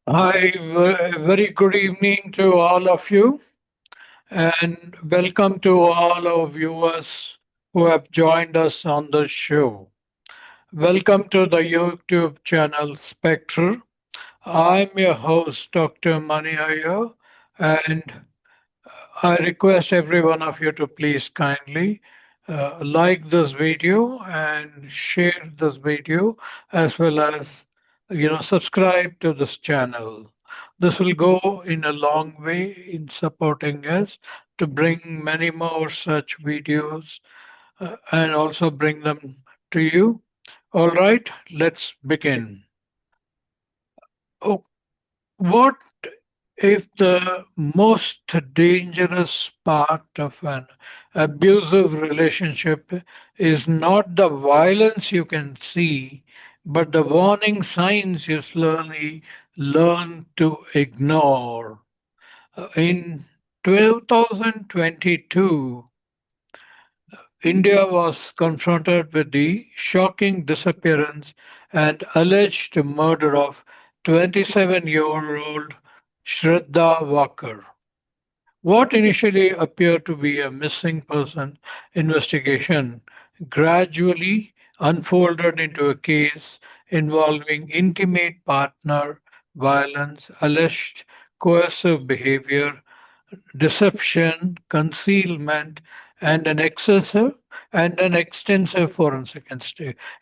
Hi, very good evening to all of you, and welcome to all our viewers who have joined us on the show. Welcome to the YouTube channel Spectre. I'm your host, Dr. Mani Iyer, and I request every one of you to please kindly like this video and share this video as well as subscribe to this channel. This will go in a long way in supporting us to bring many more such videos and also bring them to you. All right, let's begin. Oh, what if the most dangerous part of an abusive relationship is not the violence you can see, but the warning signs you slowly learn to ignore? In 2022, India was confronted with the shocking disappearance and alleged murder of 27-year-old Shraddha Walkar. What initially appeared to be a missing person investigation gradually unfolded into a case involving intimate partner violence, alleged coercive behavior, deception, concealment, and an extensive forensic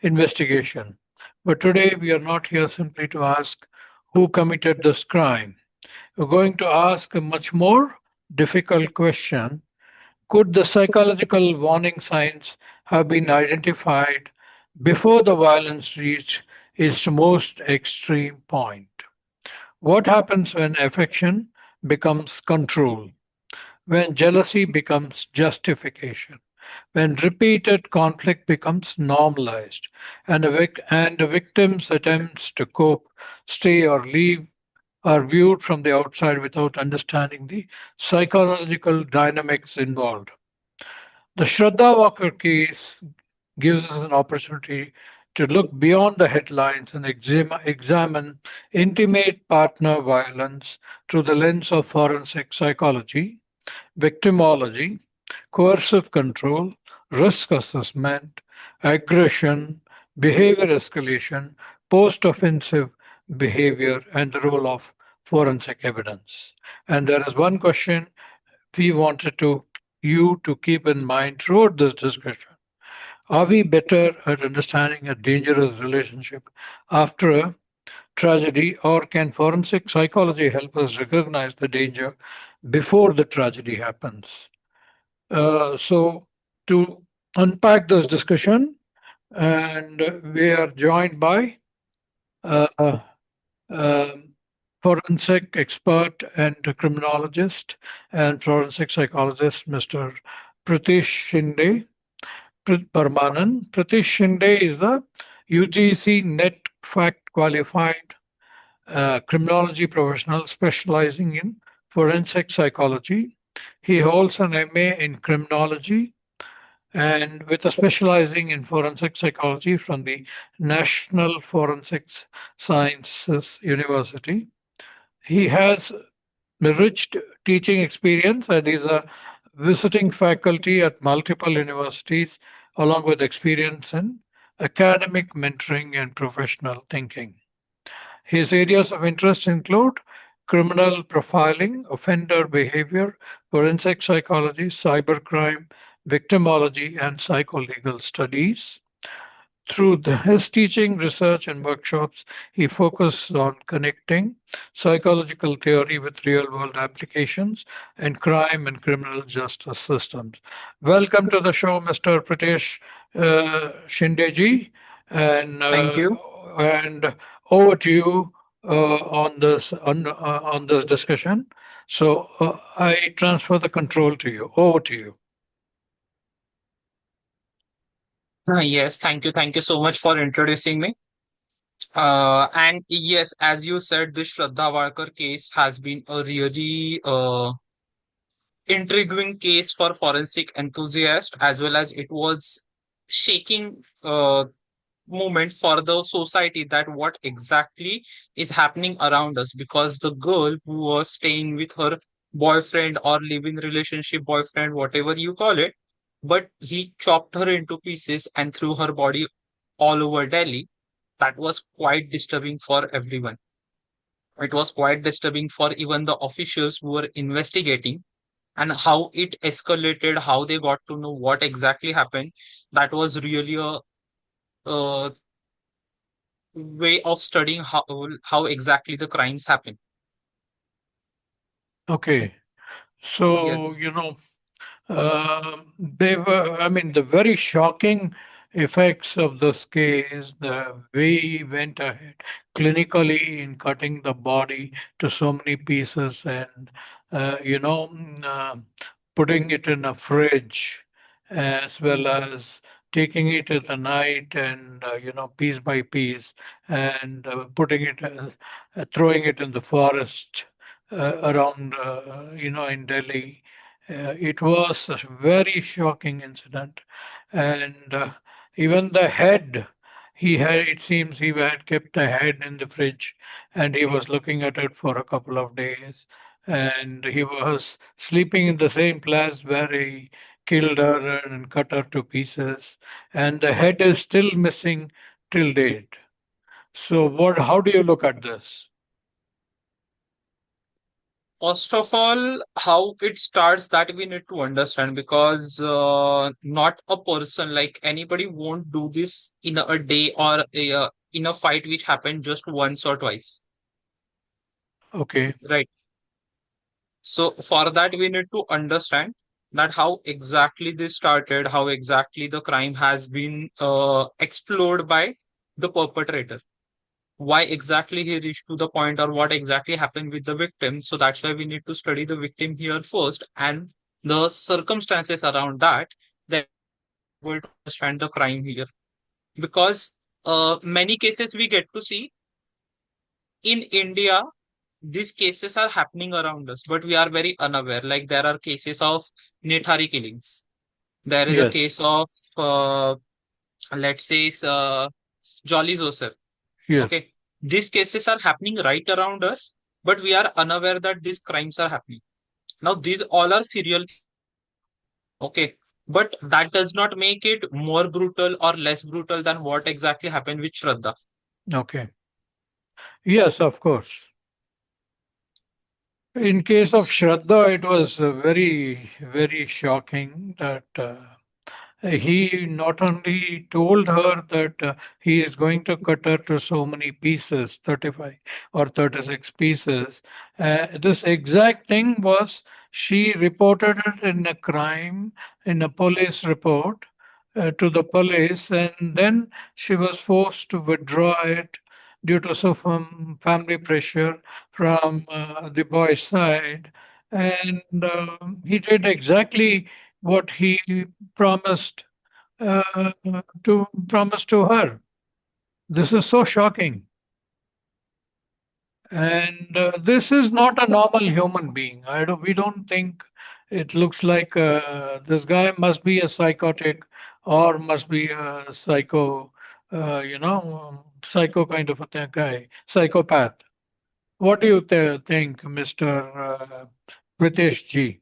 investigation. But today we are not here simply to ask who committed this crime. We're going to ask a much more difficult question. Could the psychological warning signs have been identified before the violence reached its most extreme point? What happens when affection becomes control? When jealousy becomes justification? When repeated conflict becomes normalized and a victim's attempts to cope, stay, or leave are viewed from the outside without understanding the psychological dynamics involved. The Shraddha Walker case gives us an opportunity to look beyond the headlines and examine intimate partner violence through the lens of forensic psychology, victimology, coercive control, risk assessment, aggression, behavior escalation, post offensive behavior, and the role of forensic evidence. And there is one question we wanted to you to keep in mind throughout this discussion. Are we better at understanding a dangerous relationship after a tragedy, or can forensic psychology help us recognize the danger before the tragedy happens? So, to unpack this discussion, and we are joined by uh, um, forensic expert and criminologist and forensic psychologist, Mr. Pritesh Shinde. Parmanan. Pritesh Shinde is a UGC NET fact qualified criminology professional specializing in forensic psychology. He holds an MA in criminology and with a specializing in forensic psychology from the National Forensic Sciences University. He has rich teaching experience and is a visiting faculty at multiple universities, along with experience in academic mentoring and professional thinking. His areas of interest include criminal profiling, offender behavior, forensic psychology, cybercrime, victimology, and psycholegal studies. Through his teaching, research, and workshops, he focused on connecting psychological theory with real world applications in crime and criminal justice systems. Welcome to the show, Mr. Pritesh Shindeji, and, Thank uh, you. and over to you on this discussion. So I transfer the control to you. Over to you. Yes, thank you. Thank you so much for introducing me. And yes, as you said, the Shraddha Walkar case has been a really intriguing case for forensic enthusiasts, as well as it was shaking. moment for the society that what exactly is happening around us, because the girl who was staying with her boyfriend or living relationship boyfriend, whatever you call it, but he chopped her into pieces and threw her body all over Delhi. That was quite disturbing for everyone. It was quite disturbing for even the officials who were investigating, and how it escalated, how they got to know what exactly happened. That was really a way of studying how exactly the crimes happen. Okay. So, Yes. they were, I mean, the very shocking effects of this case, the way he went ahead clinically in cutting the body to so many pieces and, putting it in a fridge, as well as taking it at the night and, piece by piece, and putting it, throwing it in the forest around, in Delhi. It was a very shocking incident, and even the head, he had. It seems he had kept the head in the fridge, and he was looking at it for a couple of days, and he was sleeping in the same place where he killed her and cut her to pieces, and the head is still missing till date. So, what? How do you look at this? First of all, how it starts that we need to understand, because not a person, like anybody won't do this in a day or in a fight which happened just once or twice, Okay, right? So for that, we need to understand that how exactly this started, how exactly the crime has been explored by the perpetrator, why exactly he reached to the point, or what exactly happened with the victim. So that's why we need to study the victim here first and the circumstances around that. Then we will be able to understand the crime here. Because many cases we get to see in India, these cases are happening around us, but we are very unaware. Like there are cases of Nethari killings. There is a yes, case of, let's say, Jolly Joseph. yes, Okay. These cases are happening right around us, but we are unaware that these crimes are happening. Now, these all are serial. Okay. But that does not make it more brutal or less brutal than what exactly happened with Shraddha. okay, yes, of course. In case of Shraddha, it was very, very shocking that he not only told her that he is going to cut her to so many pieces, 35 or 36 pieces. This exact thing was, she reported it in a crime, in a police report to the police, and then she was forced to withdraw it due to some family pressure from the boy's side. And he did exactly what he promised to her. This is so shocking, and this is not a normal human being. We don't think. It looks like this guy must be a psychotic or must be a psycho, psycho kind of a guy, psychopath. What do you think, Mr. Pritesh Ji?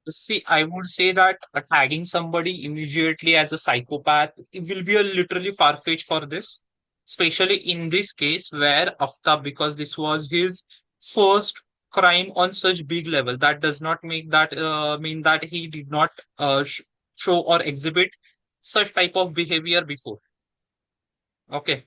See, I would say that tagging somebody immediately as a psychopath, it will be a literally far-fetched for this, especially in this case where Aftab, because this was his first crime on such big level, that does not make that mean that he did not show or exhibit such type of behavior before. Okay.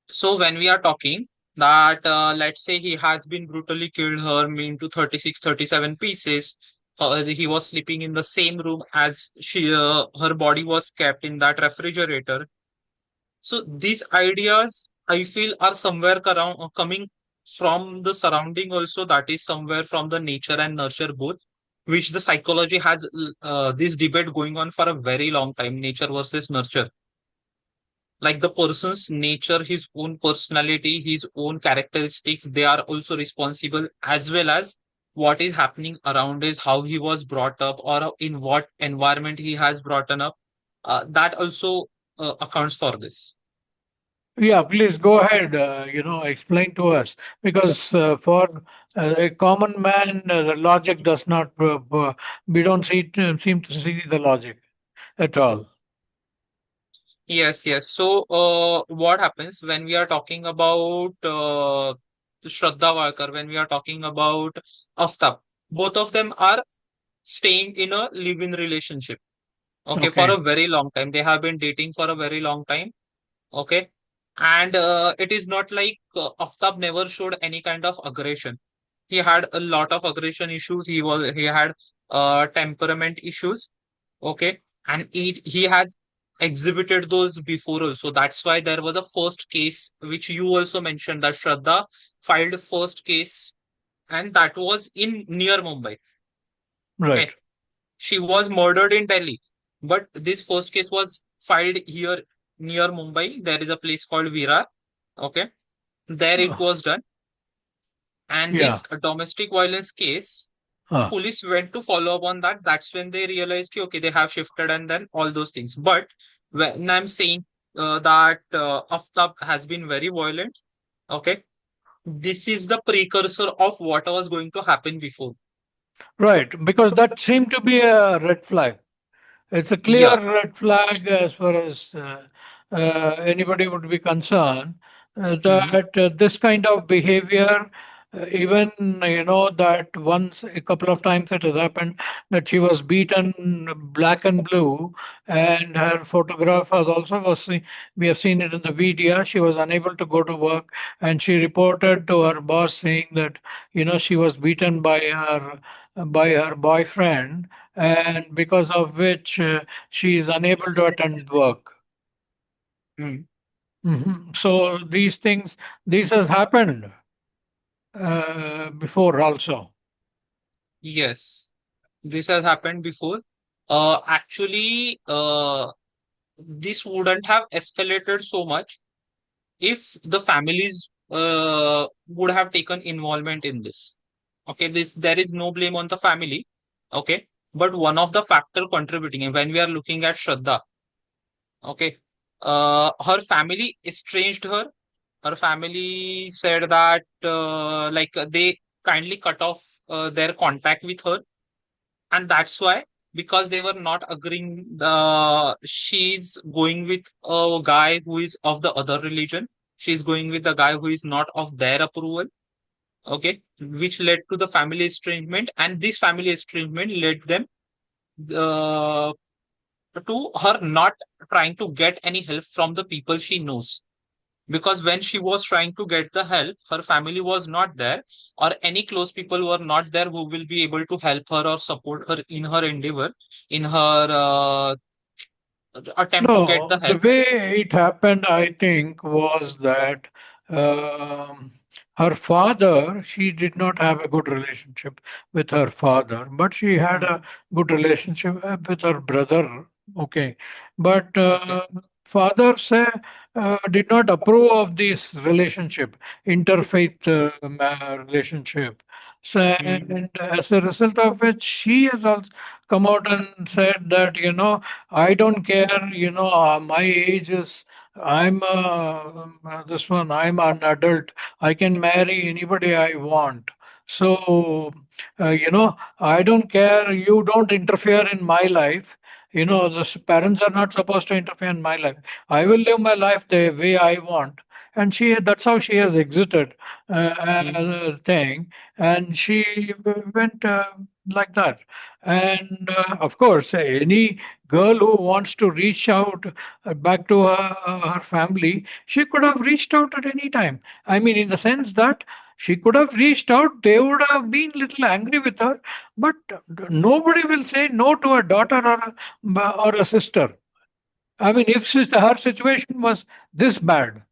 So when we are talking that, let's say he has been brutally killed her into 36, 37 pieces. He was sleeping in the same room as her body was kept in that refrigerator. So these ideas, I feel, are somewhere coming from the surrounding also, that is somewhere from the nature and nurture both, which the psychology has this debate going on for a very long time, nature versus nurture. Like the person's nature, his own personality, his own characteristics, they are also responsible, as well as what is happening around is how he was brought up or in what environment he has brought up. that also accounts for this. Yeah, please go ahead. Explain to us because for a common man, the logic does not. We don't seem to see the logic at all. Yes, yes. So, what happens when we are talking about Shraddha Walkar, when we are talking about Aftab, both of them are staying in a live-in relationship. Okay, for Okay, a very long time. They have been dating for a very long time. Okay, and it is not like Aftab never showed any kind of aggression. He had a lot of aggression issues. He had temperament issues. Okay, and he has exhibited those before also. That's why there was a first case which you also mentioned that Shraddha filed first case, and that was in near Mumbai. right. Okay, she was murdered in Delhi, but this first case was filed here near Mumbai. There is a place called Virar. Okay, there it Uh, was done, and yeah. this domestic violence case, Uh, police went to follow up on that. That's when they realized, ki, okay, they have shifted and then all those things. But when I'm saying that Aftab has been very violent, okay, this is the precursor of what was going to happen before. right, because that seemed to be a red flag. It's a clear Yeah. red flag as far as anybody would be concerned Hmm. that this kind of behavior, even that once a couple of times it has happened that she was beaten black and blue, and her photograph has also we have seen it in the media. She was unable to go to work, and she reported to her boss saying that she was beaten by her boyfriend, and because of which she is unable to attend work. Hmm. So this has happened before also. Yes, this has happened before. Actually, this wouldn't have escalated so much if the families would have taken involvement in this. Okay, this there is no blame on the family. Okay, but one of the factor contributing, and when we are looking at Shraddha, okay, her family estranged her. Her family said that they kindly cut off their contact with her, and that's why, because they were not agreeing, she's going with a guy who is of the other religion. She's going with the guy who is not of their approval. Okay, which led to the family estrangement, and this family estrangement led them uh, to her not trying to get any help from the people she knows, because when she was trying to get the help, her family was not there, or any close people were not there who will be able to help her or support her in her endeavor, in her attempt to get No, the the help. way it happened, I think, was that um, her father, she did not have a good relationship with her father, but she had Hmm. a good relationship with her brother. Okay, but Okay. father did not approve of this relationship, interfaith relationship. So, Hmm. and as a result of which, she has also come out and said that, I don't care, my age is, this one, I'm an adult. I can marry anybody I want. So, I don't care. You don't interfere in my life. The parents are not supposed to interfere in my life. I will live my life the way I want. And that's how she has exited Hmm. thing. And she went like that. And of course, any girl who wants to reach out back to her family, she could have reached out at any time. I mean, in the sense that she could have reached out, they would have been little angry with her, but nobody will say no to a daughter or a sister. I mean, if her situation was this bad,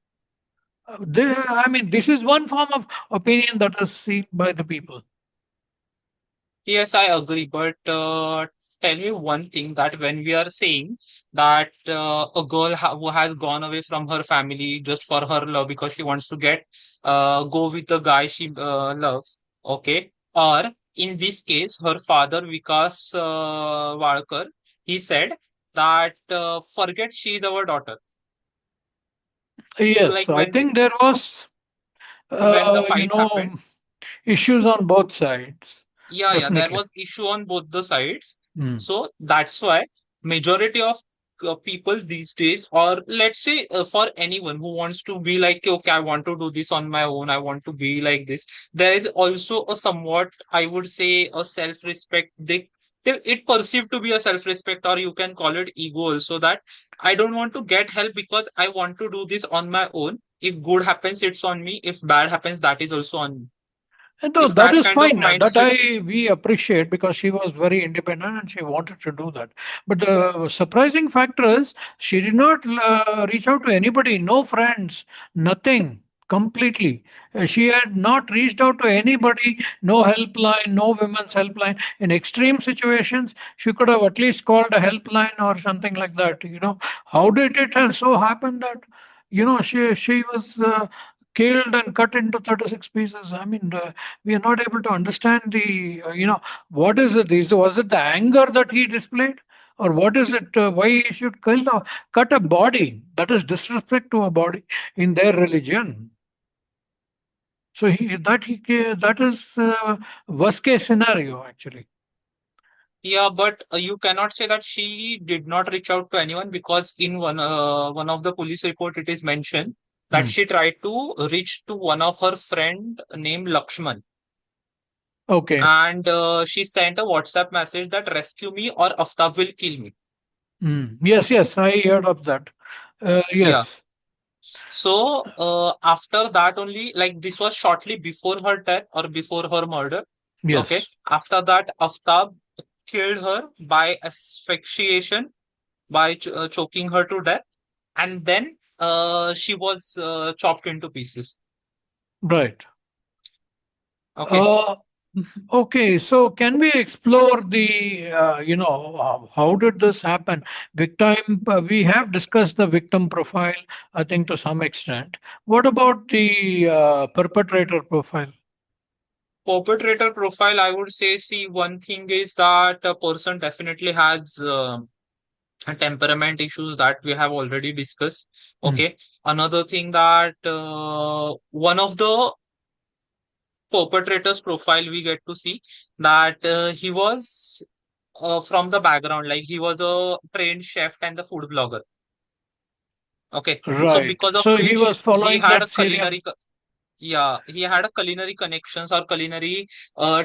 I mean, this is one form of opinion that is seen by the people. Yes, I agree. But tell me one thing, that when we are saying that a girl who has gone away from her family just for her love because she wants to go with the guy she loves, okay? Or in this case, her father Vikas Walkar, he said that forget she's our daughter. Yes, Like I think there was, when the you fight happened, know, issues on both sides. yeah, there Definitely. was issue on both the sides. Hmm. So that's why majority of people these days, or let's say for anyone who wants to be like, okay, I want to do this on my own, I want to be like this, there is also a somewhat, I would say, a self-respect. It perceived to be a self-respect, or you can call it ego also, that I don't want to get help because I want to do this on my own. If good happens, it's on me. If bad happens, that is also on me. And no, If that that is kind of fine. That mindset. I we appreciate because she was very independent and she wanted to do that. But the surprising factor is she did not reach out to anybody, no friends, nothing. Completely, she had not reached out to anybody. No helpline, no women's helpline. In extreme situations, she could have at least called a helpline or something like that. How did it have so happen that she was killed and cut into 36 pieces? I mean, we are not able to understand the what is it? Was it the anger that he displayed, or what is it? Why he should cut a body? That is disrespect to a body in their religion. So that is worst case scenario actually. Yeah, but you cannot say that she did not reach out to anyone, because in one of the police report it is mentioned that Hmm. she tried to reach to one of her friend named Lakshman, Okay. and she sent a WhatsApp message that rescue me or Aftab will kill me. Hmm. Yes, yes, I heard of that. Yeah. Yes, So after that only, like this was shortly before her death or before her murder. Okay. yes, After that, Aftab killed her by asphyxiation, by choking her to death, and then she was chopped into pieces. right. Okay. Uh, Okay, so can we explore the, how did this happen? Victim, we have discussed the victim profile, I think, to some extent. What about the perpetrator profile? Perpetrator profile, I would say, see, one thing is that a person definitely has temperament issues that we have already discussed. Hmm. Okay. Another thing that one of the perpetrator's profile we get to see that he was from the background, like he was a trained chef and the food blogger. Okay. So Right. because of So he which was following that serial. yeah, he had a culinary connections or culinary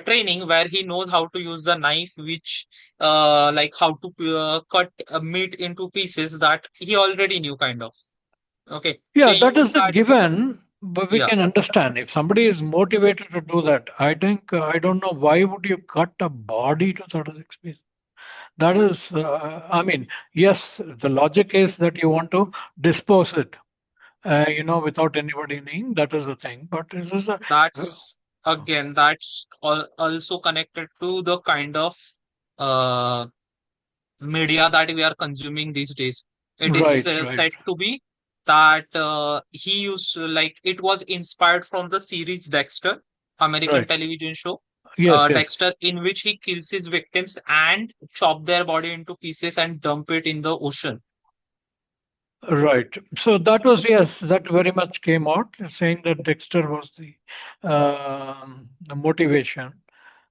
training where he knows how to use the knife, which like how to cut meat into pieces, that he already knew kind of. Okay. Yeah, He that used is a that. given, but we Yeah, can understand if somebody is motivated to do that. I think, I don't know, why would you cut a body to 36 pieces? That is, I mean, yes, the logic is that you want to dispose it, without anybody knowing. That is the thing. But this is a that's again, that's also connected to the kind of uh, media that we are consuming these days. It is right, right, said to be that he used like it was inspired from the series Dexter, American right. television show. Yes, yes, Dexter, in which he kills his victims and chop their body into pieces and dump it in the ocean. right. So that was, yes, that very much came out saying that Dexter was the motivation.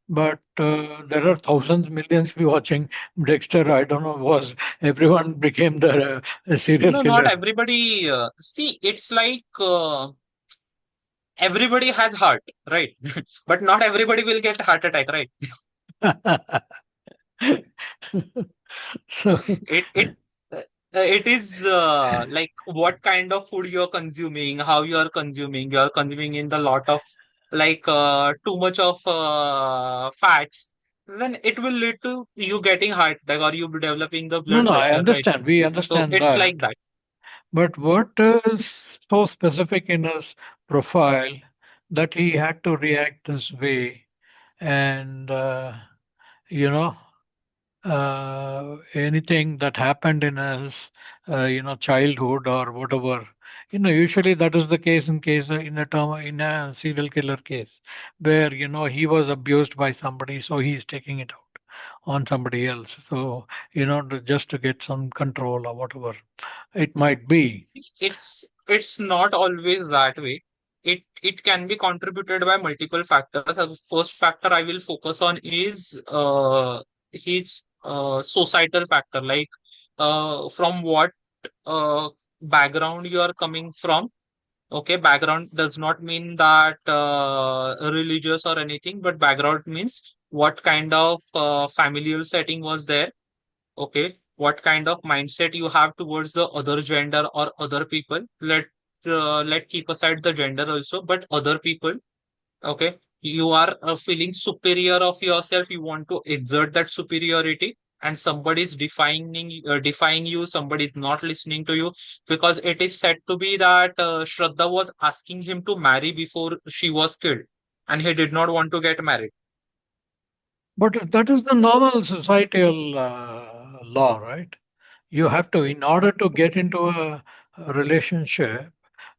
But there are thousands, millions be watching Dexter. I don't know, was everyone became the serial No, not killer? everybody. See, it's like everybody has heart, right? But not everybody will get heart attack, right? So, It is like what kind of food you're consuming, how you're consuming. You're consuming in the lot of like too much of fats, then it will lead to you getting heart attack or you developing the no, blood no, I pressure, right? understand. We So understand it's that. like that. But what is so specific in his profile that he had to react this way? And, you know, anything that happened in his, childhood or whatever. Usually that is the case in a serial killer case where he was abused by somebody, so he is taking it out. on somebody else. So, just to get some control or whatever it might be. It's not always that way. It can be contributed by multiple factors. The first factor I will focus on is his societal factor, like from what background you are coming from. Okay, background does not mean that religious or anything, but background means what kind of familial setting was there. Okay, what kind of mindset you have towards the other gender or other people. Let keep aside the gender also, but other people. Okay, you are feeling superior of yourself, you want to exert that superiority, and somebody is defying you, somebody is not listening to you, because it is said to be that Shraddha was asking him to marry before she was killed, and he did not want to get married. But that is the normal societal law, right? You have to, in order to get into a relationship.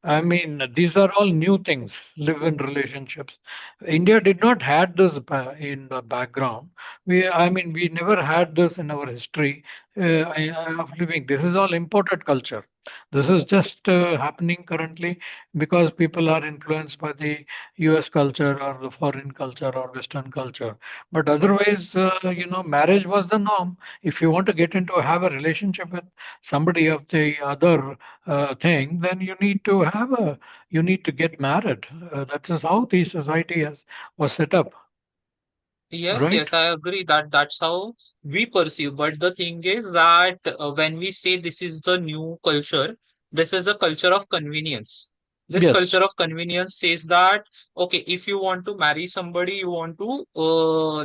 I mean, these are all new things, live-in relationships. India did not had this in the background. I mean, we never had this in our history of living. This is all imported culture. This is just happening currently because people are influenced by the US culture or the foreign culture or Western culture. But otherwise, marriage was the norm. If you want to get into have a relationship with somebody of the other thing, then you need to get married. That is how the society was set up, Yes, right? yes, I agree that that's how we perceive. But the thing is that when we say this is the new culture, this is a culture of convenience. This Yes. culture of convenience says that, okay, if you want to marry somebody, you want to,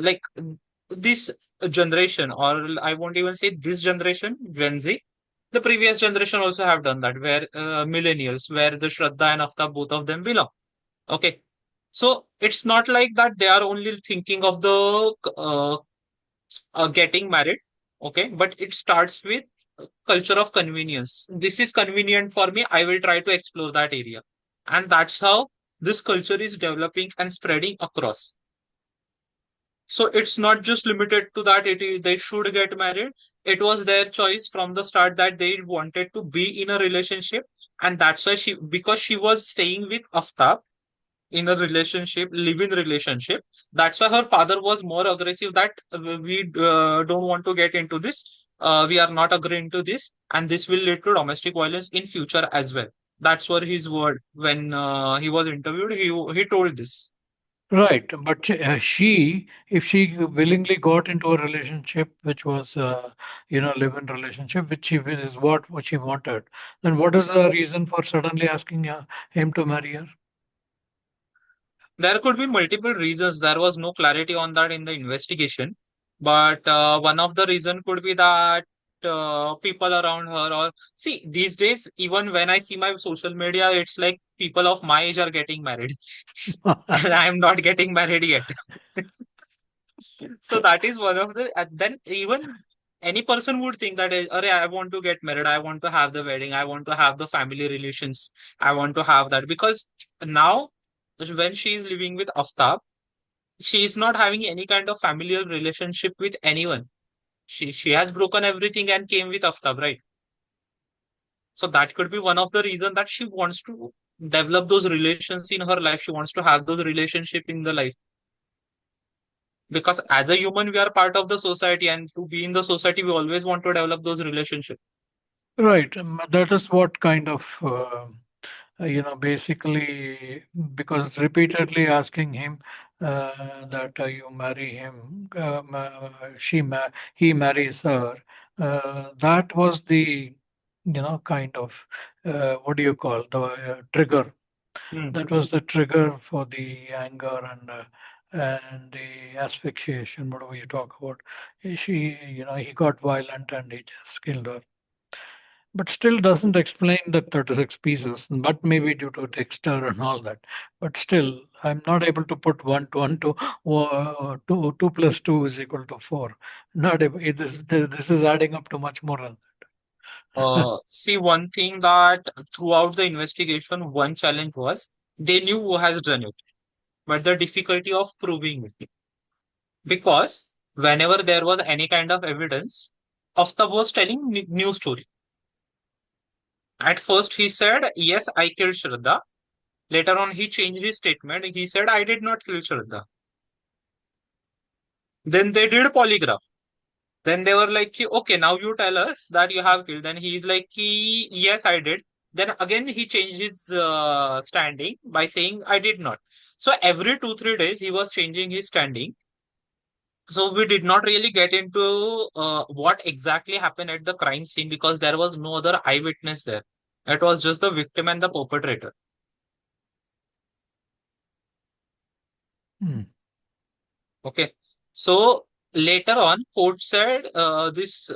like this generation, or I won't even say this generation, Gen Z. The previous generation also have done that, where millennials, where the Shraddha and Aftab, both of them belong. Okay. So it's not like that they are only thinking of the getting married. Okay. But it starts with culture of convenience. This is convenient for me. I will try to explore that area. And that's how this culture is developing and spreading across. So it's not just limited to that they should get married. It was their choice from the start that they wanted to be in a relationship. And that's why because she was staying with Aftab in a relationship, live-in relationship. That's why her father was more aggressive that we don't want to get into this. We are not agreeing to this, and this will lead to domestic violence in future as well. That's what his word when he was interviewed. He told this. Right, but if she willingly got into a relationship which was, live-in relationship, which is what she wanted, then what is the reason for suddenly asking him to marry her? There could be multiple reasons. There was no clarity on that in the investigation, but one of the reason could be that people around her, or see, these days, even when I see my social media, it's like people of my age are getting married, and I am not getting married yet. So that is one of the. And then even any person would think that, "Arey, I want to get married. I want to have the wedding. I want to have the family relations. I want to have that," because now when she is living with Aftab, she is not having any kind of familial relationship with anyone. She has broken everything and came with Aftab, right? So that could be one of the reasons that she wants to develop those relations in her life. She wants to have those relationship in the life, because as a human we are part of the society, and to be in the society we always want to develop those relationships. Right, that is what kind of basically because repeatedly asking him that you marry him, he marries her. That was the kind of what do you call the trigger. Hmm. That was the trigger for the anger and the asphyxiation, whatever you talk about. He got violent and he just killed her, but still doesn't explain the 36 pieces, but maybe due to texture and all that. But still, I'm not able to put one to two plus two is equal to four. Not able, this is adding up to much more than See, one thing that throughout the investigation, one challenge was they knew who has done it, but the difficulty of proving it. Because Whenever there was any kind of evidence, Aftab was telling new story. At first, he said, "Yes, I killed Shraddha." Later on, he changed his statement. He said, "I did not kill Shraddha." Then they did polygraph. Then they were like, "Okay, now you tell us that you have killed." Then he's like, "Yes, I did." Then again, he changed his standing by saying, "I did not." So every 2, 3 days, he was changing his standing. So we did not really get into what exactly happened at the crime scene because there was no other eyewitness there. It was just the victim and the perpetrator. Hmm. Okay. So later on, court said this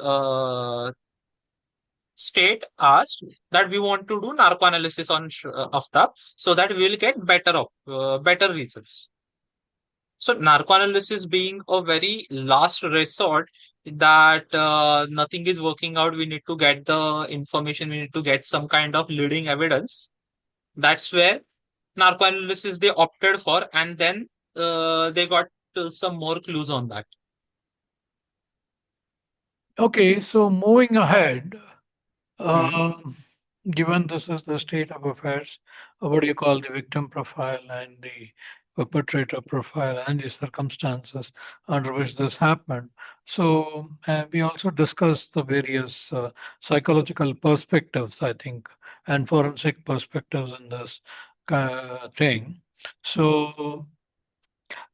state asked that we want to do narco analysis on Aftab so that we will get better results. So narco analysis being a very last resort that nothing is working out, we need to get the information, we need to get some kind of leading evidence. That's where narco analysis they opted for, and then they got some more clues on that. Okay, so moving ahead, Hmm. um, given this is the state of affairs, what do you call the victim profile and the perpetrator profile and the circumstances under which this happened? So, we also discussed the various psychological perspectives, I think, and forensic perspectives in this thing. So,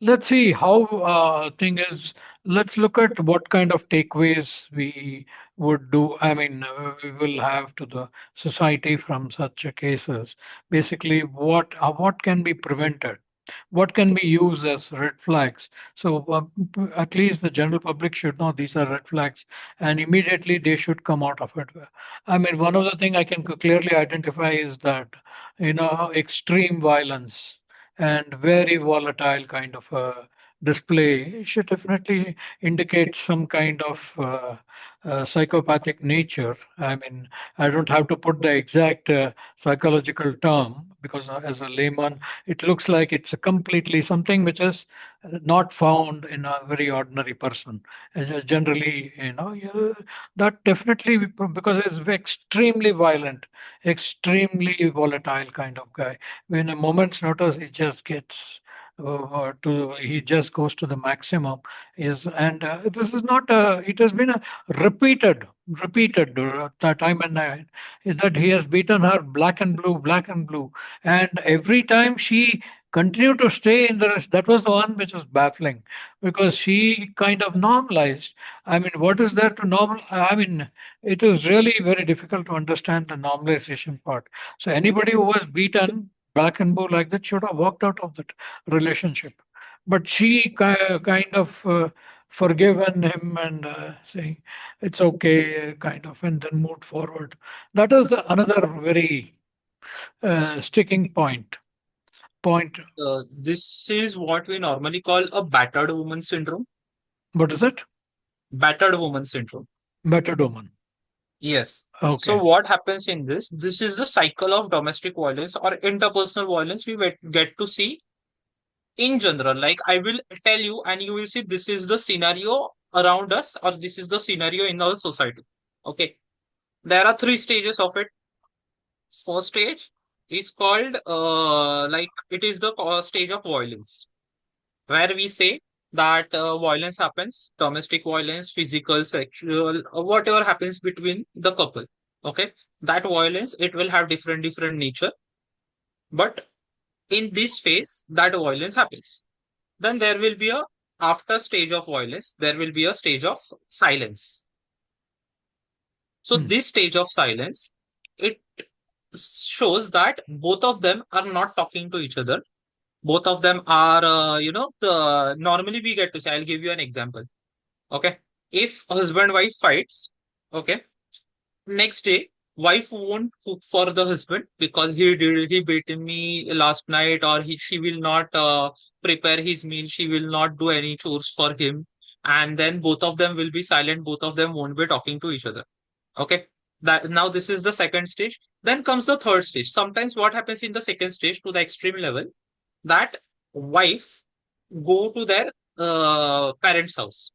let's see how thing is. Let's look at what kind of takeaways we would do. I mean, we will have to the society from such a cases. Basically, what can be prevented, what can be used as red flags. So at least the general public should know these are red flags, and immediately they should come out of it. I mean, one of the thing I can clearly identify is that extreme violence and very volatile kind of display should definitely indicate some kind of psychopathic nature. I mean, I don't have to put the exact psychological term because as a layman, it looks like it's a completely something which is not found in a very ordinary person. Generally, that definitely because it's extremely violent, extremely volatile kind of guy. When a moment's notice, he just gets he just goes to the maximum. Is and this is not it has been a repeated time and night that he has beaten her black and blue, and every time she continued to stay in the rest. That was the one which was baffling because she kind of normalized. I mean, what is there to normal? I mean, it is really very difficult to understand the normalization part. So anybody who was beaten black and blue like that should have walked out of that relationship. But she kind of forgiven him and saying it's okay, kind of, and then moved forward. That is another very sticking point. This is what we normally call a battered woman syndrome. What is it? Battered woman syndrome. Metadoman. Yes. So Okay. what happens in this? This is the cycle of domestic violence or interpersonal violence we get to see in general. Like I will tell you, and you will see this is the scenario around us, or this is the scenario in our society. Okay. There are 3 stages of it. First stage is called like it is the stage of violence, where we say that violence happens, domestic violence, physical, sexual, whatever happens between the couple. Okay, that violence it will have different nature, but in this phase, that violence happens. Then there will be a after stage of violence. There will be a stage of silence. So Hmm. this stage of silence, it shows that both of them are not talking to each other. Both of them are, the normally we get to say. I'll give you an example. Okay. If husband wife fights, okay, next day, wife won't cook for the husband because he beat me last night, or she will not prepare his meal, she will not do any chores for him, and then both of them will be silent, both of them won't be talking to each other. Okay. That now this is the second stage. Then comes the third stage. Sometimes what happens in the second stage to the extreme level that wives go to their parents' house.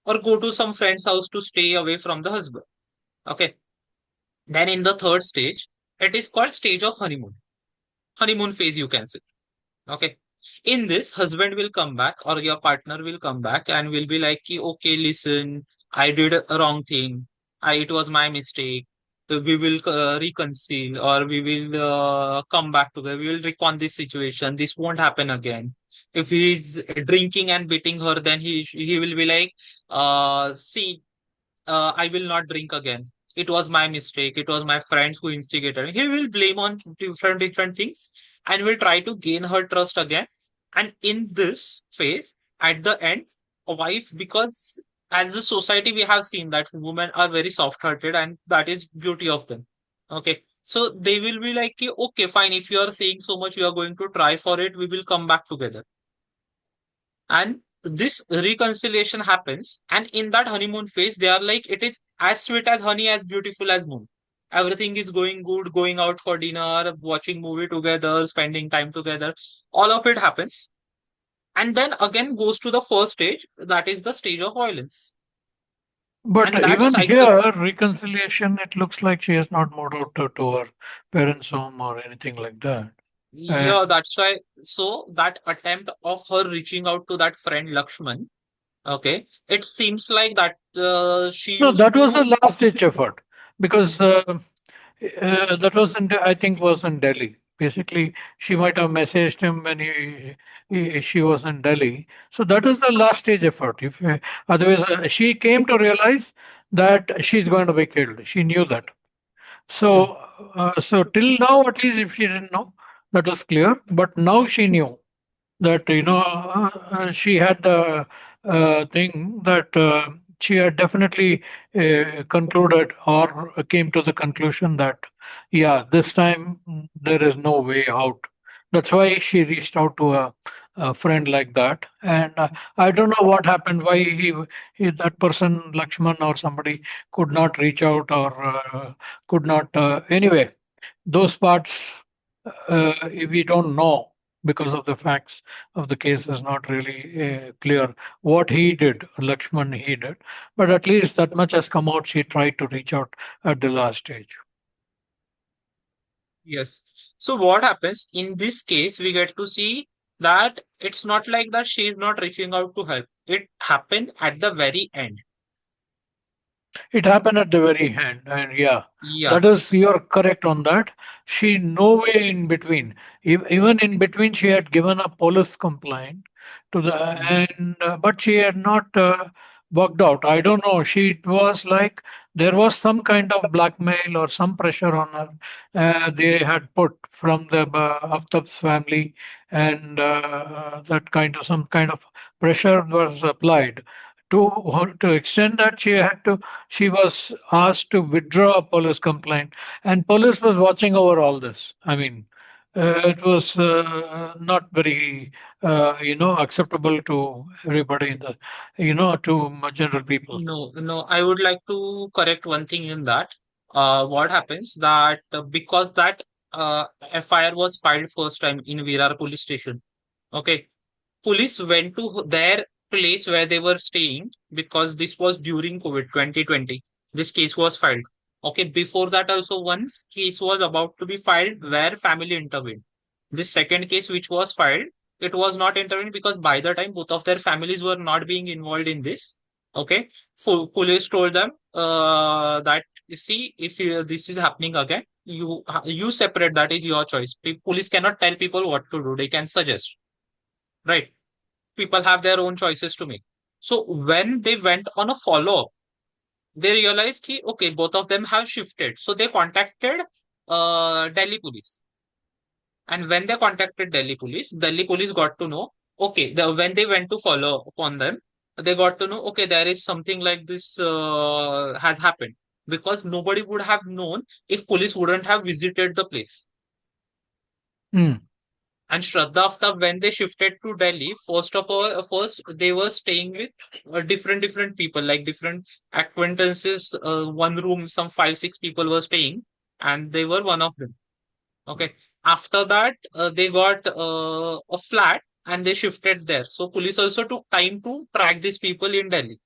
or go to some friend's house to stay away from the husband. Okay. Then in the third stage, it is called stage of honeymoon. Honeymoon phase, you can say. Okay. In this, husband will come back or your partner will come back and will be like, "Ki, okay, listen, I did a wrong thing. It was my mistake. We will reconcile or we will come back together. We will recon this situation. This won't happen again." If he is drinking and beating her, then he will be like, see, I will not drink again. It was my mistake. It was my friends who instigated. He will blame on different things and will try to gain her trust again. And in this phase, at the end, a wife, because as a society we have seen that women are very soft-hearted and that is beauty of them. Okay. So they will be like, okay, fine. If you are saying so much, you are going to try for it. We will come back together. And this reconciliation happens, and in that honeymoon phase they are like, it is as sweet as honey, as beautiful as moon. Everything is going good, going out for dinner, watching movie together, spending time together, all of it happens. And then again goes to the first stage, that is the stage of violence. But And that even cycle, here, reconciliation, it looks like she has not moved out to her parents' home or anything like that. yeah, And that's why. So that attempt of her reaching out to that friend Lakshman, okay, it seems like that she no, used that was a to. last ditch effort because that was in, I think, was in Delhi. Basically, she might have messaged him when she was in Delhi. So that was the last stage effort. If otherwise, she came to realize that she's going to be killed. She knew that. Hmm. So till now, at least, if she didn't know, that was clear. But now she knew that she had the thing that she had definitely concluded or came to the conclusion that yeah, this time there is no way out. That's why she reached out to a friend like that, and I don't know what happened, why that person Lakshman or somebody could not reach out or could not anyway, those parts we don't know because of the facts of the case is not really clear what he did, Lakshman he did. But at least that much has come out. She tried to reach out at the last stage. Yes. So what happens in this case, we get to see that it's not like that she is not reaching out to help. It happened at the very end. It happened at the very end, and yeah, Yeah. that is, you're correct on that. She no way in between. Even in between, she had given a police complaint to the Mhm. and but she had not worked out. I don't know. She it was like there was some kind of blackmail or some pressure on her. They had put from the Aftab's family, and that kind of some kind of pressure was applied to extend that she was asked to withdraw a police complaint, and police was watching over all this. I mean, it was not very acceptable to everybody in the to general people. No, no, I would like to correct one thing in that. What happens that because that FIR was filed first time in Virar police station. Okay. Police went to their place where they were staying because this was during COVID 2020. This case was filed. Okay, before that also once case was about to be filed where family intervened. This second case which was filed, it was not intervened because by the time both of their families were not being involved in this. Okay, so police told them that you see if this is happening again, you separate. That is your choice. Police cannot tell people what to do. They can suggest, right? People have their own choices to make. So when they went on a follow up, they realized ki, okay, both of them have shifted. So they contacted Delhi police. And when they contacted Delhi police got to know, okay, when they went to follow up on them, they got to know, okay, there is something like this has happened. Because nobody would have known if police wouldn't have visited the place. Hmm. And Shraddha Aftab, when they shifted to Delhi, first of all, first they were staying with different people, like different acquaintances. One room, some five, six people were staying, and they were one of them. Okay. After that, they got a flat and they shifted there. So police also took time to track these people in Delhi.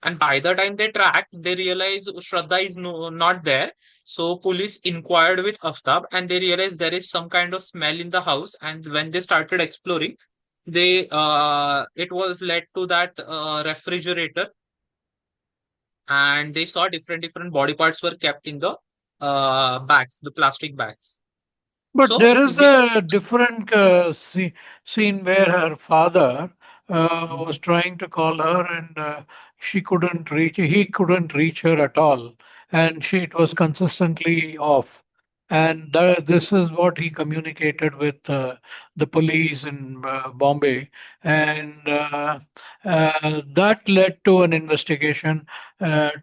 And by the time they tracked, they realized Shraddha is not there. So police inquired with Aftab and they realized there is some kind of smell in the house. And when they started exploring, they it was led to that refrigerator, and they saw different body parts were kept in the bags, the plastic bags. But So there is we, a different scene where her father was trying to call her, and she couldn't reach. He couldn't reach her at all, and it was consistently off. And this is what he communicated with the police in Bombay, and that led to an investigation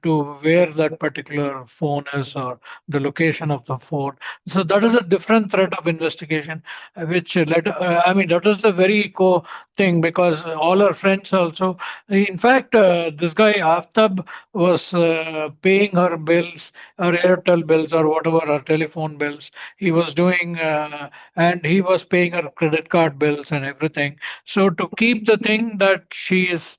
to where that particular phone is or the location of the phone. So that is a different thread of investigation, which led. I mean, that is the very core thing because all our friends also. In fact, this guy Aftab was paying her bills, her Airtel bills or whatever, her telephone bills. He was doing, and he was paying her credit card bills and everything. So to keep the thing that she is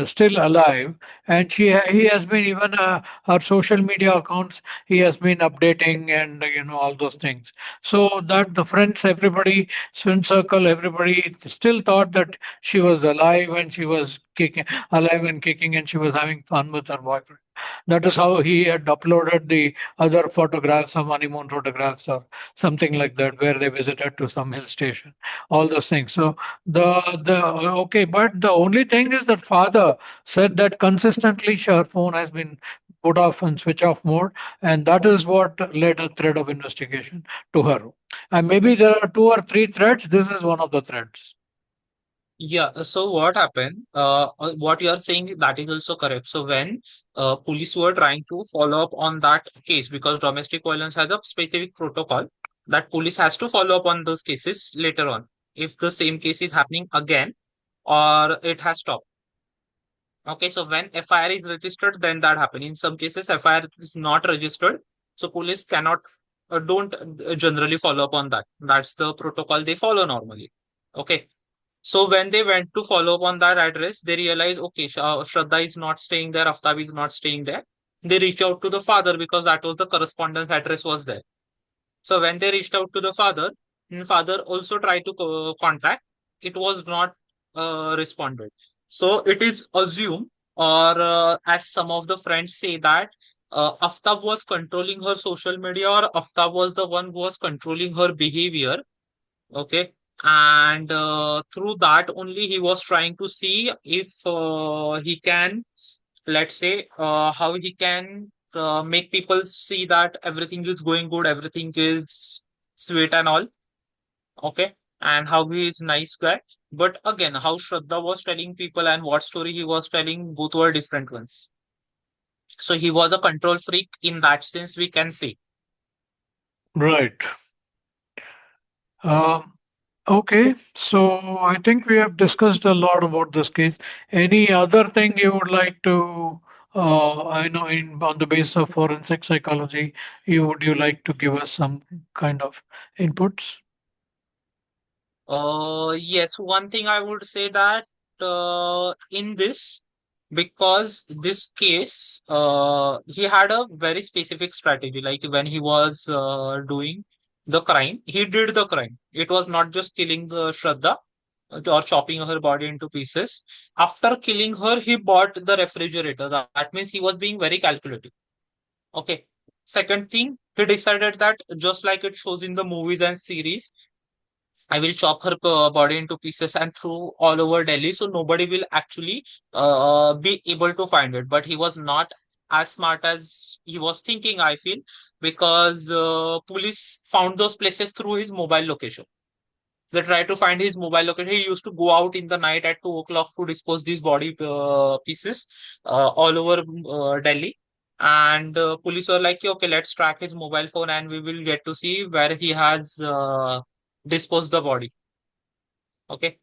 still alive, and he has been even her social media accounts he has been updating and all those things, so that the friends, everybody, friend circle, everybody still thought that she was alive and she was kicking, alive and kicking, and she was having fun with her boyfriend. That is how he had uploaded the other photographs, some honeymoon photographs or something like that, where they visited to some hill station, all those things. So the okay, but the only thing is that father said that consistently her phone has been put off and switch off mode, and that is what led a thread of investigation to her. And maybe there are two or three threads. This is one of the threads. yeah, so what happened? What you are saying, that is also correct. So when police were trying to follow up on that case, because domestic violence has a specific protocol that police has to follow up on those cases later on if the same case is happening again or it has stopped. Okay, so when FIR is registered, then that happens. In some cases, FIR is not registered, so police cannot don't generally follow up on that. That's the protocol they follow normally. Okay, so when they went to follow up on that address, they realized, okay, Shraddha is not staying there, Aftab is not staying there. They reach out to the father because that was the correspondence address was there. So when they reached out to the father, father also tried to contact. It was not responded. So it is assumed, or as some of the friends say, that Aftab was controlling her social media, or Aftab was the one who was controlling her behavior. Okay. And through that only he was trying to see if he can, let's say, how he can make people see that everything is going good, everything is sweet and all. Okay. And how he is nice guy. But again, how Shraddha was telling people and what story he was telling, both were different ones. So he was a control freak in that sense, we can say. Right. Um, okay. So I think we have discussed a lot about this case. Any other thing you would like to, I know, on the basis of forensic psychology, you like to give us some kind of inputs? Yes, one thing I would say that in this, because this case, he had a very specific strategy. Like when he was doing the crime, he did the crime. It was not just killing the Shraddha or chopping her body into pieces. After killing her, he bought the refrigerator. That means he was being very calculative. Okay. Second thing, he decided that just like it shows in the movies and series, I will chop her body into pieces and throw all over Delhi, so nobody will actually be able to find it. But he was not as smart as he was thinking, I feel, because police found those places through his mobile location. They tried to find his mobile location. He used to go out in the night at 2 o'clock to dispose these body pieces all over Delhi. And police were like, okay, let's track his mobile phone and we will get to see where he has disposed the body. Okay.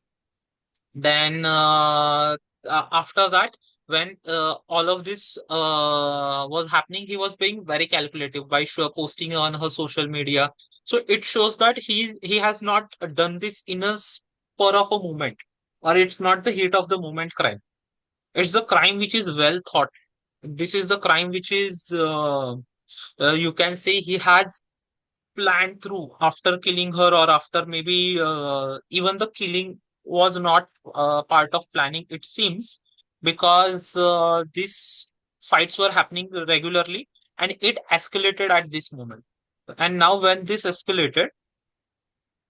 Then after that, when all of this was happening, he was being very calculative by posting on her social media. So it shows that he has not done this in a spur of a moment, or it's not the heat of the moment crime. It's the crime which is well thought. This is the crime which is, you can say, he has planned through after killing her, or after maybe even the killing was not part of planning, it seems, because these fights were happening regularly and it escalated at this moment. And now, when this escalated,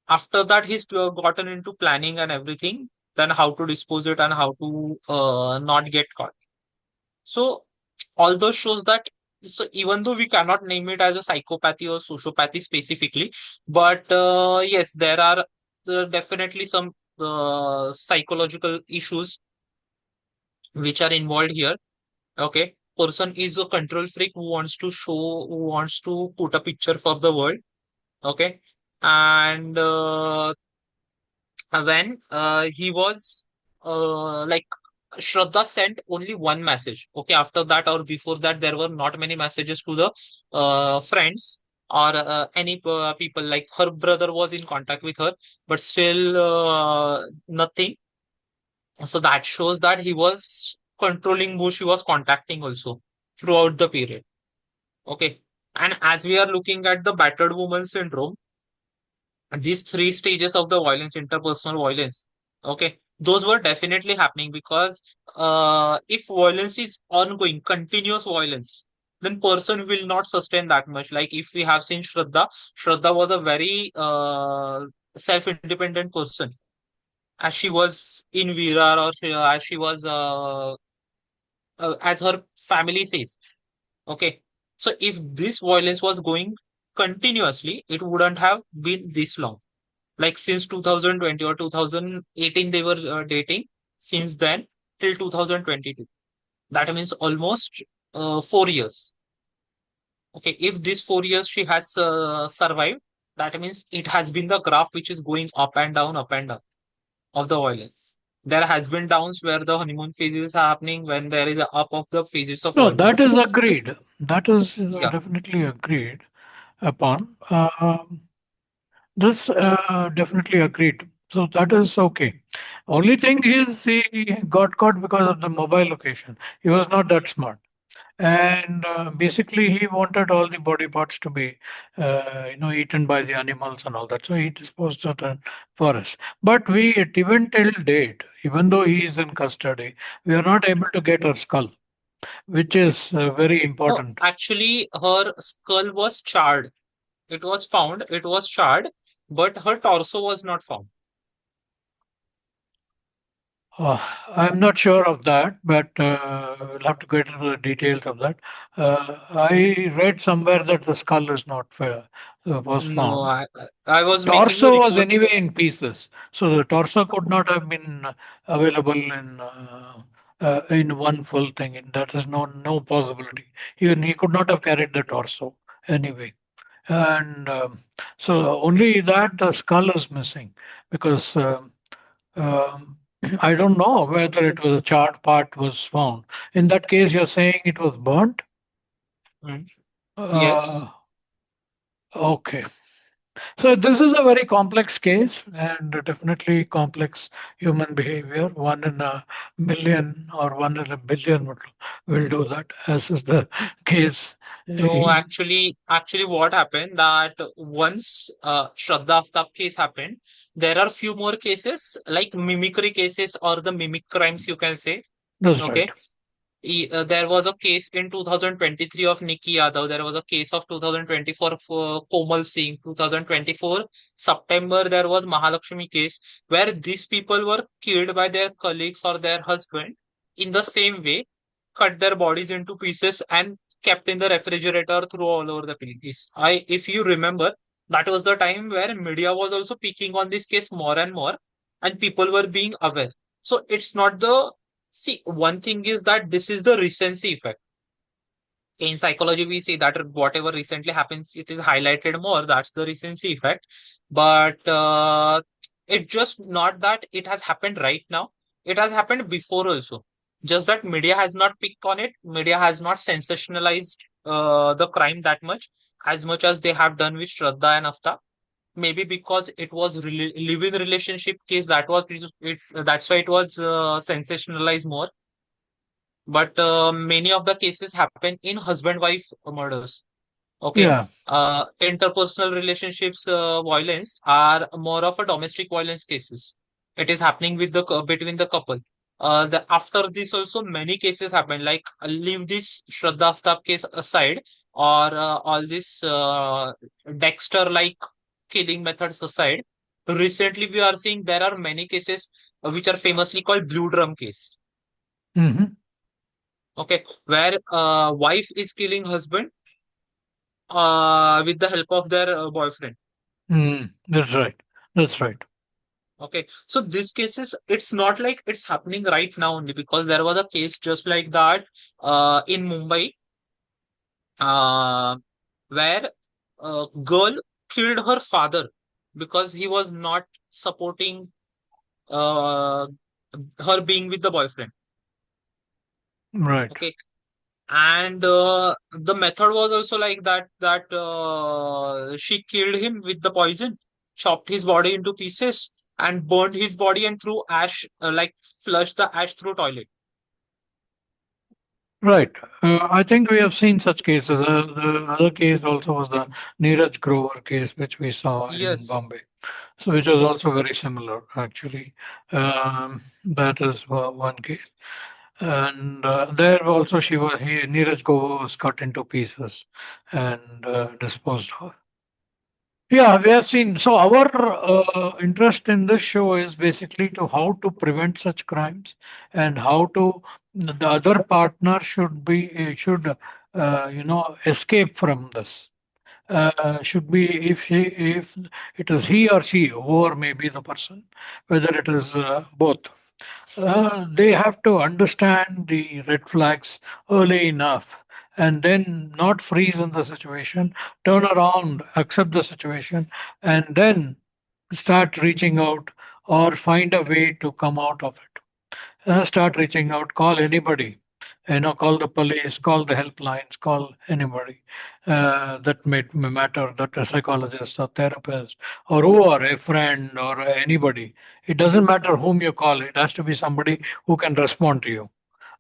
after that, he's gotten into planning and everything, then how to dispose it and how to not get caught. So all those shows that, so even though we cannot name it as a psychopathy or sociopathy specifically, but yes, there are definitely some psychological issues which are involved here. Okay, person is a control freak who wants to show, who wants to put a picture for the world. Okay, and when he was like, Shraddha sent only one message. Okay, after that or before that, there were not many messages to the friends or any people. Like, her brother was in contact with her, but still nothing. So that shows that he was controlling who she was contacting also throughout the period. Okay, and as we are looking at the battered woman syndrome, these three stages of the violence, interpersonal violence, okay, those were definitely happening because if violence is ongoing, continuous violence, then person will not sustain that much. Like, if we have seen Shraddha was a very self-independent person, as she was in Virar, or as she was as her family says. Okay, so if this violence was going continuously, it wouldn't have been this long. Like, since 2020 or 2018 they were dating, since then till 2022, that means almost 4 years. Okay, if this 4 years she has survived, that means it has been the graph which is going up and down of the violence. There has been downs where the honeymoon phases are happening, when there is a up of the phases of No, that violence. is agreed. That is Yeah. definitely agreed upon. This definitely agreed. So that is okay. Only thing is he got caught because of the mobile location. He was not that smart. And basically he wanted all the body parts to be eaten by the animals and all that, so he disposed of the forest. But we, at even till date, even though he is in custody, we are not able to get her skull, which is very No, important. actually, her skull was charred. It was found, it was charred, but her torso was not found. uh, I'm not sure of that, but we'll have to get into the details of that. I read somewhere that the skull is not was No, found. I was making a Torso was report. anyway in pieces, so the torso could not have been available in one full thing. And that is no possibility. Even he could not have carried the torso anyway. And so only that the skull is missing because um, I don't know whether it was a charred part was found. In that case, you're saying it was burnt. Mm. Uh, Yes. okay. So this is a very complex case and definitely complex human behavior. One in a million or one in a billion will do that, as is the case. No, He- actually, what happened that once Shraddha Aftab case happened, there are few more cases like mimicry cases or the mimic crimes, you can say. That's right. Okay. There was a case in 2023 of Nikki Yadav. There was a case of 2024 for Komal Singh. 2024 September, there was Mahalakshmi case where these people were killed by their colleagues or their husband in the same way, cut their bodies into pieces and kept in the refrigerator through all over the place. If you remember, that was the time where media was also picking on this case more and more, and people were being aware. So it's not the See, one thing is that this is the recency effect. In psychology, we say that whatever recently happens, it is highlighted more. That's the recency effect. But it's just not that it has happened right now. It has happened before also. Just that media has not picked on it. Media has not sensationalized the crime that much as they have done with Shraddha and Aftab. Maybe because it was live-in relationship case, that's why it was sensationalized more. but many of the cases happen in husband-wife murders. Okay. Yeah. Interpersonal relationships violence are more of a domestic violence cases. It is happening with between the couple. After this also many cases happen. Like leave this Shraddha Aftab case aside, or all this Dexter like killing methods aside. Recently, we are seeing there are many cases which are famously called blue drum case. Hmm. Okay, where wife is killing husband with the help of their boyfriend. Mm, that's right. That's right. Okay, so this cases, it's not like it's happening right now only, because there was a case just like that in Mumbai, uh, where a girl killed her father because he was not supporting uh, her being with the boyfriend. Right. Okay, and the method was also like that she killed him with the poison, chopped his body into pieces, and burnt his body and threw ash, like flushed the ash through toilet. Right. I think we have seen such cases. The other case also was the Neeraj Grover case, which we saw in Yes. Bombay. So, which was also very similar, actually. That is one case. And there also Neeraj Grover was cut into pieces and disposed of. Yeah, we have seen. So our interest in this show is basically to how to prevent such crimes and how to the other partner should escape from this. Should be if it is he or she, or maybe the person, whether it is both. They have to understand the red flags early enough and then not freeze in the situation, turn around, accept the situation, and then start reaching out or find a way to come out of it. Start reaching out, call anybody, call the police, call the helplines, call anybody that may matter, that a psychologist or therapist or who are a friend or anybody. It doesn't matter whom you call, it has to be somebody who can respond to you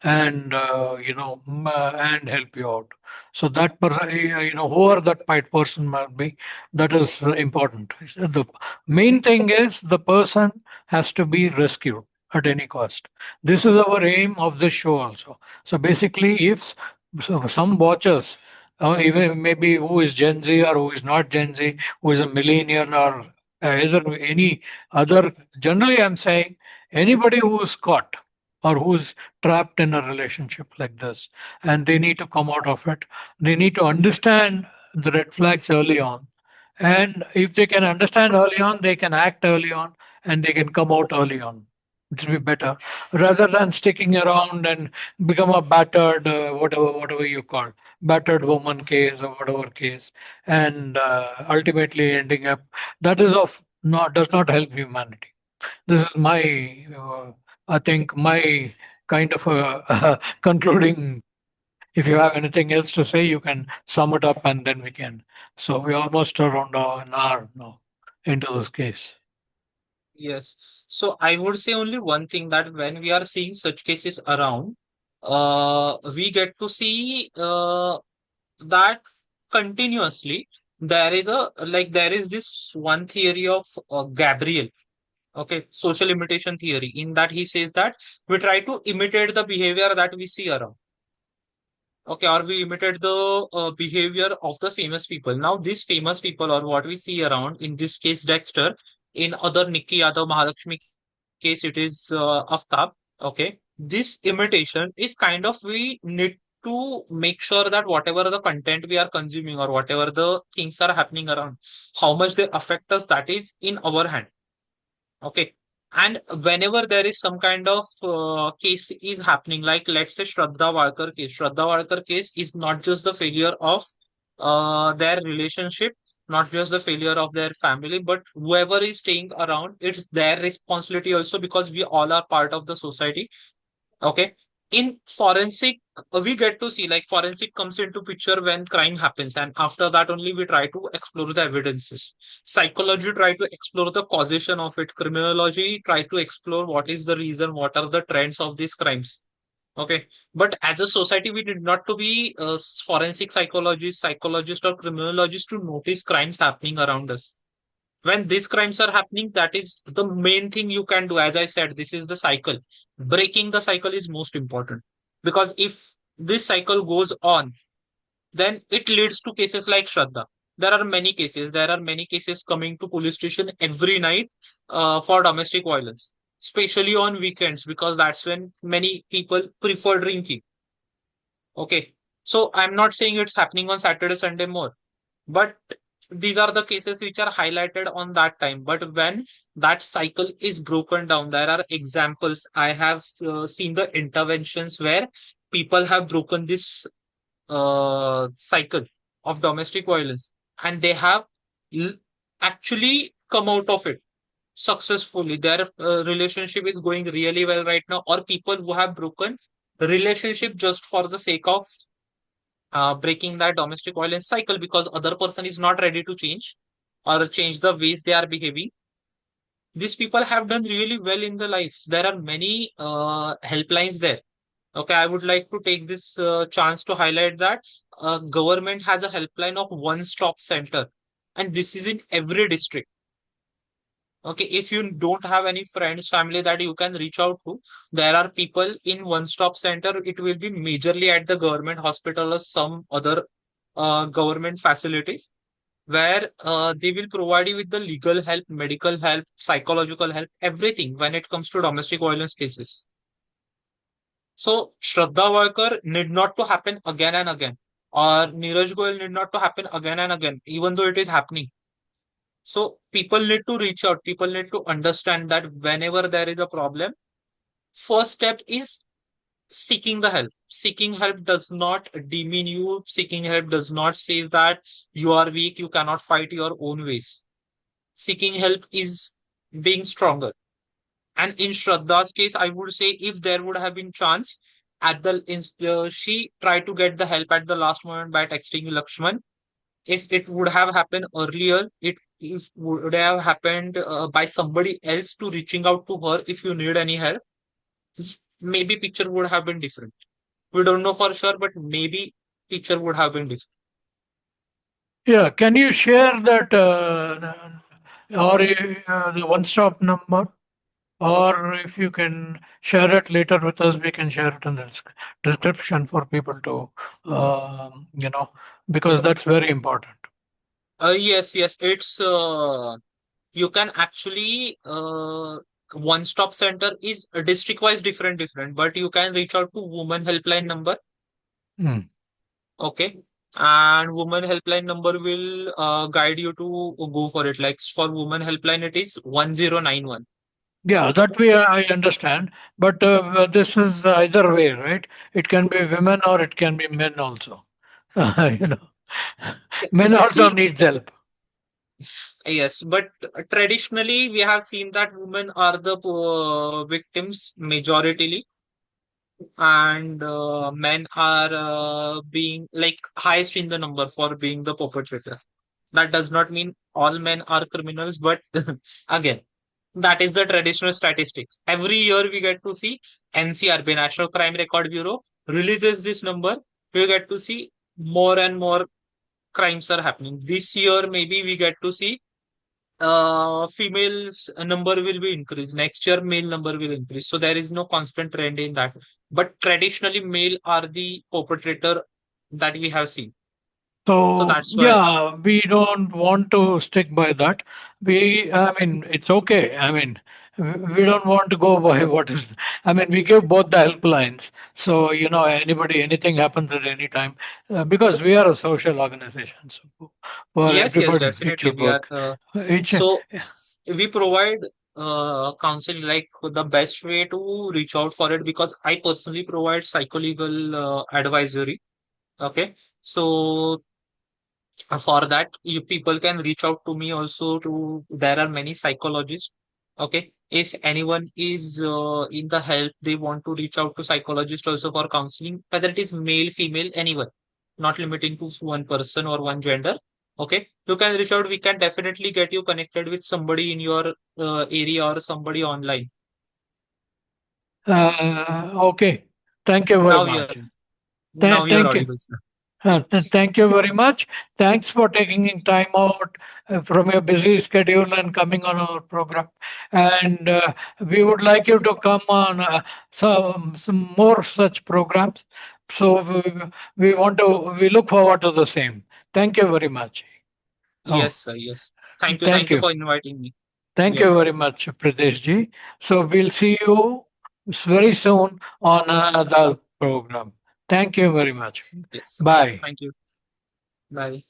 and and help you out. So that person, whoever that person might be, that is important. The main thing is the person has to be rescued at any cost. This is our aim of this show also. So basically, if some watchers, even maybe who is Gen Z or who is not Gen Z, who is a millennial or either any other, generally I'm saying anybody who is caught or who's trapped in a relationship like this and they need to come out of it, they need to understand the red flags early on, and if they can understand early on, they can act early on and they can come out early on. It will be better rather than sticking around and become a battered, whatever you call, battered woman case or whatever case, and ultimately ending up that is of not does not help humanity. This is my, I think, my kind of a concluding. If you have anything else to say, you can sum it up and then we can. So we're almost around an hour now into this case. Yes. So I would say only one thing, that when we are seeing such cases around, we get to see that continuously there is this one theory of Gabriel. Okay, social imitation theory. In that he says that we try to imitate the behavior that we see around. Okay, or we imitate the behavior of the famous people. Now, these famous people, or what we see around, in this case, Dexter, in other Nikki Yadav Mahalakshmi case, it is Aftab. Okay, this imitation is kind of, we need to make sure that whatever the content we are consuming or whatever the things are happening around, how much they affect us, that is in our hand. Okay. And whenever there is some kind of case is happening, like let's say Shraddha Walkar case is not just the failure of their relationship, not just the failure of their family, but whoever is staying around, it's their responsibility also, because we all are part of the society. Okay. In forensic, we get to see, like, forensic comes into picture when crime happens, and after that only we try to explore the evidences. Psychology try to explore the causation of it. Criminology try to explore what is the reason, what are the trends of these crimes. Okay. But as a society, we did not to be forensic psychologists, psychologists, or criminologists to notice crimes happening around us. When these crimes are happening, that is the main thing you can do. As I said, this is the cycle. Breaking the cycle is most important, because if this cycle goes on, then it leads to cases like Shraddha. There are many cases. There are many cases coming to police station every night for domestic violence, especially on weekends, because that's when many people prefer drinking. Okay. So I'm not saying it's happening on Saturday, Sunday more, but these are the cases which are highlighted on that time. But when that cycle is broken down, there are examples. I have seen the interventions where people have broken this cycle of domestic violence, and they have l- actually come out of it successfully. Their relationship is going really well right now, or people who have broken relationship just for the sake of breaking that domestic violence cycle, because other person is not ready to change or change the ways they are behaving. These people have done really well in the life. There are many helplines there. Okay, I would like to take this chance to highlight that government has a helpline of one stop center, and this is in every district. Okay, if you don't have any friends, family that you can reach out to, there are people in one stop center. It will be majorly at the government hospital or some other government facilities, where they will provide you with the legal help, medical help, psychological help, everything when it comes to domestic violence cases. So Shraddha Walkar need not to happen again and again, or Neeraj Goyal need not to happen again and again, even though it is happening. So people need to reach out. People need to understand that whenever there is a problem, first step is seeking the help. Seeking help does not demean you. Seeking help does not say that you are weak, you cannot fight your own ways. Seeking help is being stronger. And in Shraddha's case, I would say if there would have been chance at she tried to get the help at the last moment by texting Lakshman. If it would have happened earlier, it would have happened by somebody else to reaching out to her if you need any help. Maybe picture would have been different. We don't know for sure, but maybe picture would have been different. Yeah, can you share that or the one-stop number? Or if you can share it later with us, we can share it in the description for people to, you know, because that's very important. Yes, yes, it's you can actually one stop center is district wise different, but you can reach out to woman helpline number. Hmm. Okay, and woman helpline number will guide you to go for it. Like for woman helpline it is 1091. Yeah, that way I understand. But this is either way, right? It can be women or it can be men also. You know, men also See, needs help. yes, but traditionally we have seen that women are the victims majoritarily, and men are being like highest in the number for being the perpetrator. That does not mean all men are criminals, but again, that is the traditional statistics. Every year we get to see NCRB, National Crime Record Bureau, releases this number. We get to see more and more crimes are happening. This year, maybe we get to see females number will be increased. Next year, male number will increase. So there is no constant trend in that. But traditionally, male are the perpetrator that we have seen. So So that's why. yeah, we don't want to stick by that. I mean, it's okay. I mean, we don't want to go by what is. I mean, we give both the helplines. So anybody, anything happens at any time, because we are a social organization. So for Yes, yes, everybody, it definitely. should We are. work. Each, yeah. We provide counseling like the best way to reach out for it, because I personally provide psycholegal advisory. Okay. So for that, you people can reach out to me also. There are many psychologists. Okay. If anyone is in the help, they want to reach out to psychologist also for counseling, whether it is male, female, anyone, not limiting to one person or one gender. Okay. You can reach out. We can definitely get you connected with somebody in your area or somebody online. Okay. Thank you very Now you're much. now you're Thank you. audible, sir. Thank you very much. Thanks for taking time out from your busy schedule and coming on our program. And we would like you to come on some more such programs. So we look forward to the same. Thank you very much. Oh, Yes, sir. Yes. Thank you. thank Thank you you. for inviting me. Thank you Yes. very much, Pritesh ji. So we'll see you very soon on another program. Thank you very much. Yes, sir. Bye. Thank you. Bye.